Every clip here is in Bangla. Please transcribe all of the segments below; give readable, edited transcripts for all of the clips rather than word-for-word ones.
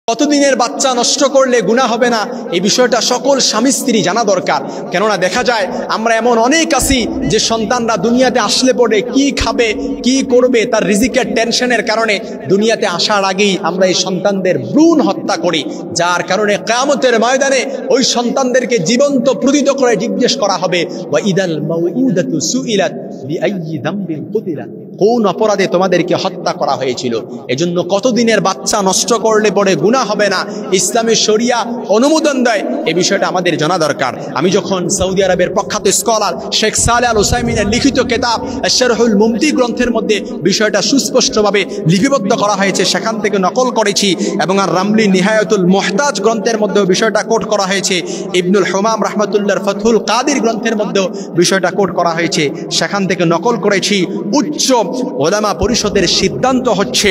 কতদিনের বাচ্চা নষ্ট করলে গুনাহ হবে না, এই বিষয়টা সকল স্বামী স্ত্রী জানা দরকার। কেননা দেখা যায় আমরা এমন অনেক আছি যে সন্তানরা দুনিয়াতে আসলে পড়ে কি খাবে কি করবে তার রিজিকের টেনশনের কারণে দুনিয়াতে আসার আগেই আমরা এই সন্তানদের ভ্রূণ হত্যা করি, যার কারণে কিয়ামতের ময়দানে ওই সন্তানদেরকে জীবন্ত প্রতিত করে জিজ্ঞেস করা হবে, ওয়া ইদাল মাউউদাতু সুইলাত বিআইয়ি যামবিন কুতিলাত, কোন অপরাধে তোমাদেরকে হত্যা করা হয়েছিল। এজন্য কতদিনের বাচ্চা নষ্ট করলে পরে গুনাহ হবে না, ইসলামের শরিয়া অনুমোদন দেয়, এই বিষয়টা আমাদের জানা দরকার। আমি যখন সৌদি আরবের প্রখ্যাত স্কলার শেখ সালেহ আল উসাইমিনের লিখিত কিতাব আশ-শারহুল মুমতি গ্রন্থের মধ্যে বিষয়টা সুস্পষ্টভাবে লিপিবদ্ধ করা হয়েছে, সেখান থেকে নকল করেছি, এবং আর রামলি নিহায়াতুল মুহতাজ গ্রন্থের মধ্যেও বিষয়টা কোট করা হয়েছে, ইবনুল হুমাম রাহমাতুল্লাহর ফাতহুল কাদির গ্রন্থের মধ্যেও বিষয়টা কোট করা হয়েছে, সেখান থেকে নকল করেছি। উচ্চ ওলামা পরিষদের সিদ্ধান্ত হচ্ছে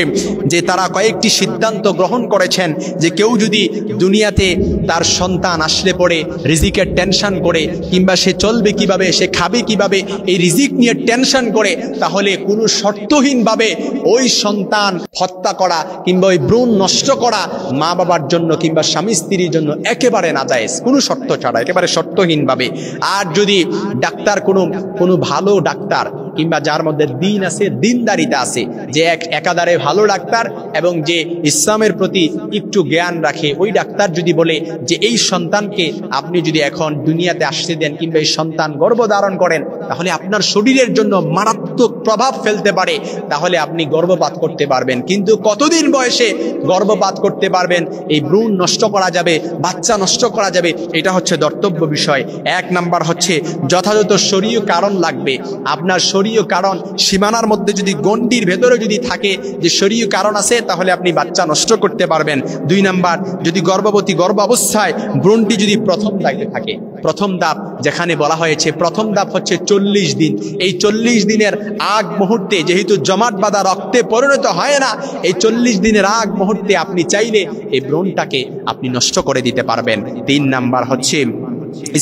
যে তারা কয়েকটি সিদ্ধান্ত গ্রহণ করেছেন যে কেউ যদি দুনিয়াতে তার সন্তান আসলে পড়ে রিজিকের টেনশন করে, কিংবা সে চলবে কিভাবে, সে খাবে কিভাবে, এই রিজিক নিয়ে টেনশন করে, তাহলে কোনো শর্তহীনভাবে ওই সন্তান হত্যা করা কিংবা ওই ভ্রূণ নষ্ট করা মা বাবার জন্য কিংবা স্বামী স্ত্রীর জন্য একেবারে নাজায়েজ, কোনো শর্ত ছাড়া, একেবারে শর্তহীনভাবে। আর যদি ডাক্তার কোনো ভালো ডাক্তার কিংবা যার মধ্যে দিন আছে, দিনদারিতা আছে, যে একাধারে ভালো ডাক্তার এবং যে ইসলামের প্রতি একটু জ্ঞান রাখে, ওই ডাক্তার যদি বলে যে এই সন্তানকে আপনি যদি এখন দুনিয়াতে আসতে দেন কিংবা এই সন্তান গর্ভধারণ করেন তাহলে আপনার শরীরের জন্য মারাত্মক প্রভাব ফেলতে পারে, তাহলে আপনি গর্ভপাত করতে পারবেন। কিন্তু কতদিন বয়সে গর্ভপাত করতে পারবেন, এই ভ্রূণ নষ্ট করা যাবে, বাচ্চা নষ্ট করা যাবে, এটা হচ্ছে ধর্তব্য বিষয়। এক নাম্বার হচ্ছে যথাযথ শরীয় কারণ লাগবে। আপনার শরীয় কারণ সীমানার মধ্যে যদি গণ্ডির ভেতরে যদি থাকে যে শরীয় কারণ আছে, তাহলে আপনি বাচ্চা নষ্ট করতে পারবেন। দুই নাম্বার, যদি গর্ভ অবস্থায় ভ্রূণটি যদি প্রথম ধাপে থাকে, প্রথম ধাপ যেখানে বলা হয়েছে, প্রথম ধাপ হচ্ছে 40 দিন। এই 40 দিনের আগ মুহূর্তে যেহেতু জমাট বাঁধা রক্তে পরিণত হয় না, এই 40 দিনের আগ মুহূর্তে আপনি চাইলে এই ভ্রূণটাকে আপনি নষ্ট করে দিতে পারবেন। 3 নাম্বার হচ্ছে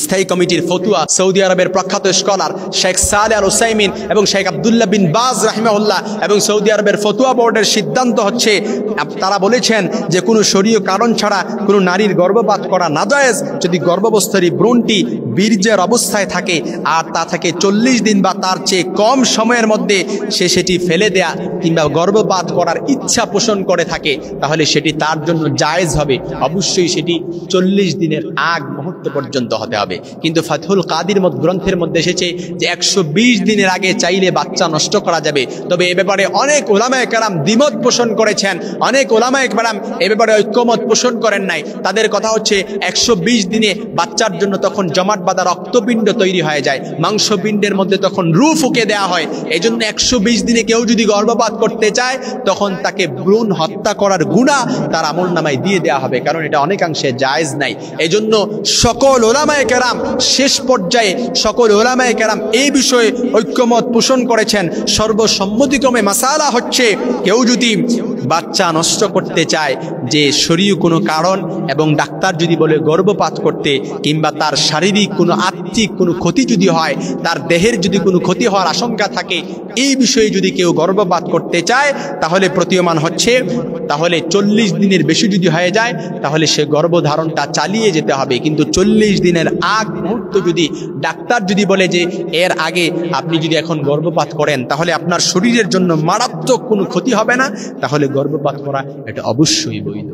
স্থায়ী কমিটির ফতুয়া, সৌদি আরবের প্রখ্যাত স্কলার শেখ সালেহ আল উসাইমিন এবং শেখ আব্দুল্লাহ বিন বাজ রাহিমাহুল্লাহ এবং সৌদি আরবের ফতুয়া বোর্ডের সিদ্ধান্ত হচ্ছে, তারা বলেছেন যে কোনো শরীয় কারণ ছাড়া কোনো নারীর গর্ভপাত করা নাজায়েজ যদি গর্ভাবস্থায় ভ্রূণটি বীর্যের অবস্থায় থাকে আর তা থেকে 40 দিন বা তার চেয়ে কম সময়ের মধ্যে সে সেটি ফেলে দেয়া কিংবা গর্ভপাত করার ইচ্ছা পোষণ করে থাকে, তাহলে সেটি তার জন্য জায়েজ হবে। অবশ্যই সেটি 40 দিনের আগ মুহূর্ত পর্যন্ত হতে হবে। কিন্তু ফাতহুল কাদির গ্রন্থের মধ্যে এসেছে যে 120 দিনের আগে চাইলে বাচ্চা নষ্ট করা যাবে। তবে এ ব্যাপারে অনেক ওলামায়ে কেরাম দ্বিমত পোষণ করেছেন, অনেক ওলামায়ে কেরাম এ ব্যাপারে ঐক্যমত পোষণ করেন নাই। তাদের কথা হচ্ছে 120 দিনে বাচ্চার জন্য তখন জমাট বাঁধা রক্তপিণ্ড তৈরি হয়ে যায়, মাংসপিণ্ডের মধ্যে তখন রূহ ফুঁকে দেওয়া হয়। এই জন্য 120 দিনে কেউ যদি গর্ভপাত করতে চায় তখন তাকে ভ্রূণ হত্যা করার গুনাহ তার আমলনামায় দিয়ে দেওয়া হবে, কারণ এটা অনেকাংশে জায়েজ নাই। এই জন্য সকল ওলামায়ে কেরাম শেষ পর্যায়ে সকল ওলামায়ে কেরাম এই বিষয়ে ঐক্যমত পোষণ করেছেন। সর্বসম্মতিক্রমে মাসালা হচ্ছে কেউ যদি বাচ্চা নষ্ট করতে চায় যে শরীয় কোনো কারণ এবং ডাক্তার যদি বলে গর্ভপাত করতে, কিংবা তার শারীরিক কোনো আত্মিক কোনো ক্ষতি যদি হয়, তার দেহের যদি কোনো ক্ষতি হওয়ার আশঙ্কা থাকে, এই বিষয়ে যদি কেউ গর্ভপাত করতে চায় তাহলে প্রতীয়মান হচ্ছে তাহলে 40 দিনের বেশি যদি হয়ে যায় তাহলে সে গর্ভধারণটা চালিয়ে যেতে হবে। কিন্তু 40 দিনের আগ মুহূর্ত যদি ডাক্তার যদি বলে যে এর আগে আপনি যদি এখন গর্ভপাত করেন তাহলে আপনার শরীরের জন্য মারাত্মক কোনো ক্ষতি হবে না, তাহলে গর্ভপাত করা এটা অবশ্যই বৈধ।